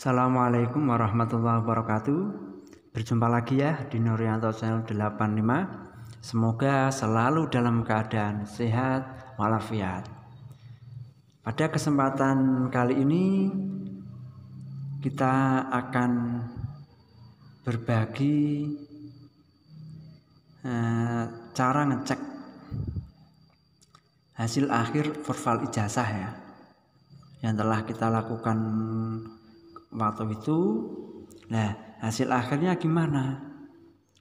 Assalamualaikum warahmatullahi wabarakatuh. Berjumpa lagi ya di Nurianto Channel 85. Semoga selalu dalam keadaan sehat walafiat. Pada kesempatan kali ini kita akan berbagi cara ngecek hasil akhir forfal ijazah ya, yang telah kita lakukan waktu itu. Nah, hasil akhirnya gimana?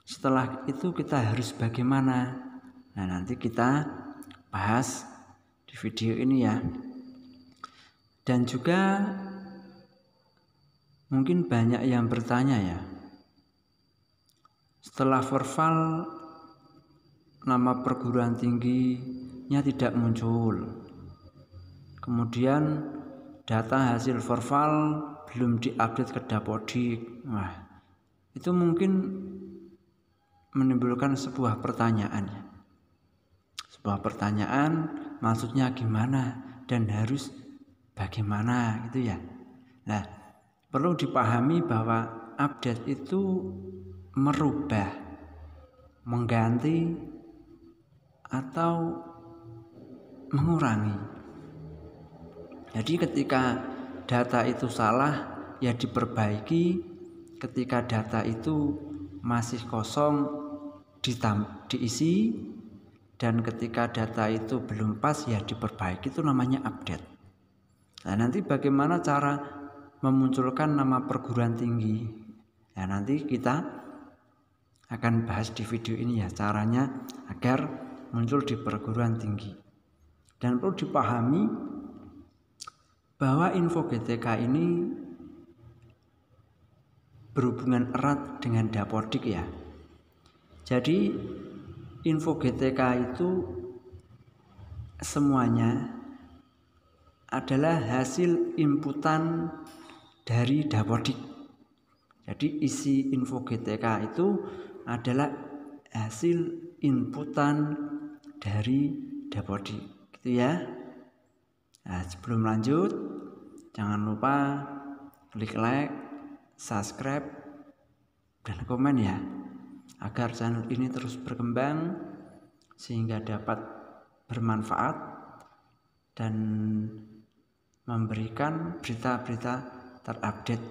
Setelah itu kita harus bagaimana? Nah, nanti kita bahas di video ini ya. Dan juga mungkin banyak yang bertanya ya, setelah forfal nama perguruan tingginya tidak muncul, kemudian data hasil forfal belum diupdate ke Dapodik. Wah, itu mungkin menimbulkan sebuah pertanyaan. Sebuah pertanyaan maksudnya gimana dan harus bagaimana gitu ya. Nah, perlu dipahami bahwa update itu merubah, mengganti atau mengurangi. Jadi ketika data itu salah ya diperbaiki, ketika data itu masih kosong diisi, dan ketika data itu belum pas ya diperbaiki, itu namanya update. Nah, nanti bagaimana cara memunculkan nama perguruan tinggi? Nah, nanti kita akan bahas di video ini ya, caranya agar muncul di perguruan tinggi. Dan perlu dipahami bahwa info GTK ini berhubungan erat dengan Dapodik ya. Jadi info GTK itu semuanya adalah hasil inputan dari Dapodik. Jadi isi info GTK itu adalah hasil inputan dari Dapodik, gitu ya. Nah, sebelum lanjut, jangan lupa klik like, subscribe, dan komen ya, agar channel ini terus berkembang sehingga dapat bermanfaat dan memberikan berita-berita terupdate.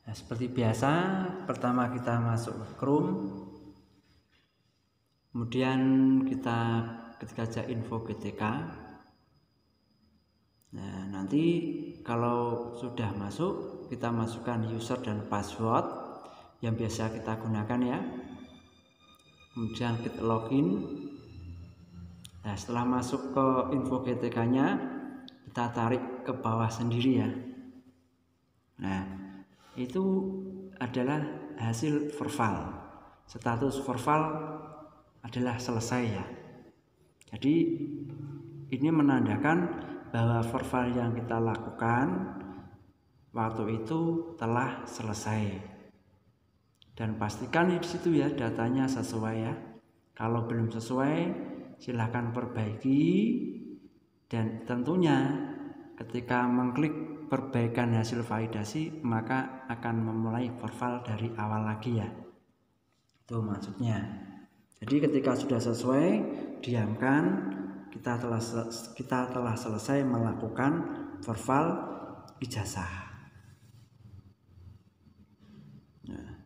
Nah, seperti biasa, pertama kita masuk ke Chrome, kemudian kita ketik aja info GTK. Nah, nanti kalau sudah masuk, kita masukkan user dan password yang biasa kita gunakan ya. Kemudian kita login. Nah, setelah masuk ke info GTK-nya, kita tarik ke bawah sendiri ya. Nah, itu adalah hasil forfal. Status forfal adalah selesai ya. Jadi ini menandakan bahwa forfal yang kita lakukan waktu itu telah selesai. Dan pastikan di situ ya datanya sesuai ya. Kalau belum sesuai, silahkan perbaiki. Dan tentunya ketika mengklik perbaikan hasil validasi, maka akan memulai forfal dari awal lagi ya. Itu maksudnya. Jadi ketika sudah sesuai, diamkan. Kita telah selesai melakukan forfal ijazah. Nah,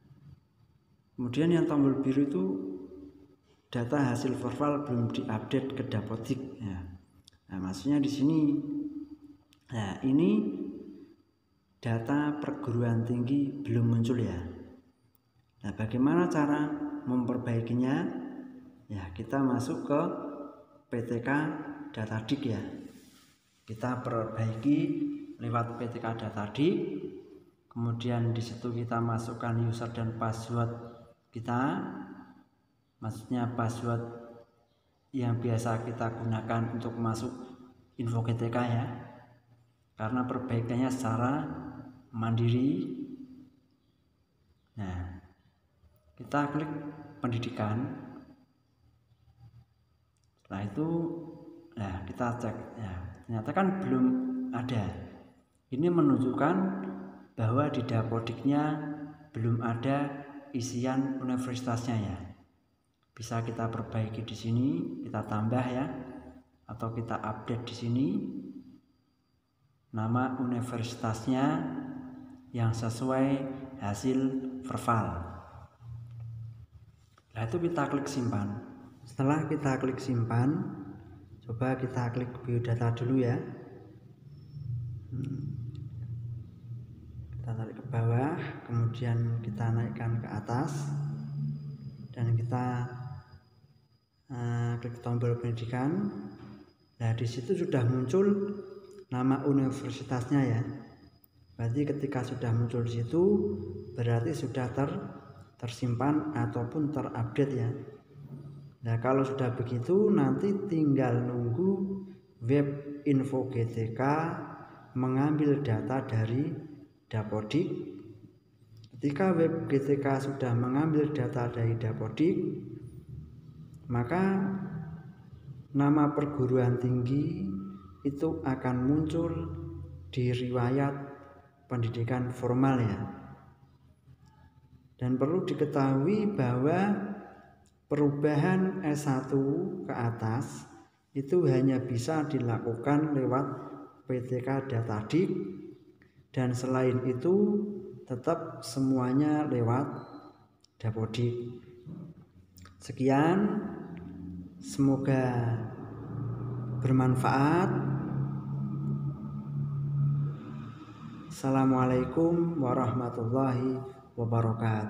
kemudian yang tombol biru itu data hasil forfal belum diupdate ke Dapodik ya. Nah, maksudnya di sini, nah ini data perguruan tinggi belum muncul ya. Nah, bagaimana cara memperbaikinya? Ya, kita masuk ke PTK Datadik ya. Kita perbaiki lewat PTK Datadik. Kemudian di situ kita masukkan user dan password kita. Maksudnya password yang biasa kita gunakan untuk masuk info GTK ya. Karena perbaikannya secara mandiri. Nah, kita klik pendidikan. Setelah itu, nah kita cek ya, ternyata kan belum ada. Ini menunjukkan bahwa di Dapodiknya belum ada isian universitasnya ya. Bisa kita perbaiki di sini, kita tambah ya, atau kita update di sini nama universitasnya yang sesuai hasil verval. Nah itu kita klik simpan. Setelah kita klik simpan, coba kita klik biodata dulu ya. Kita tarik ke bawah, kemudian kita naikkan ke atas, dan kita klik tombol pendidikan. Nah di situ sudah muncul nama universitasnya ya. Berarti ketika sudah muncul di situ, berarti sudah tersimpan ataupun terupdate ya. Nah kalau sudah begitu, nanti tinggal nunggu web info GTK mengambil data dari Dapodik. Ketika web GTK sudah mengambil data dari Dapodik, maka nama perguruan tinggi itu akan muncul di riwayat pendidikan formal ya. Dan perlu diketahui bahwa perubahan S1 ke atas itu hanya bisa dilakukan lewat PTK Datadik, dan selain itu tetap semuanya lewat Dapodik. Sekian, semoga bermanfaat. Assalamualaikum warahmatullahi wabarakatuh.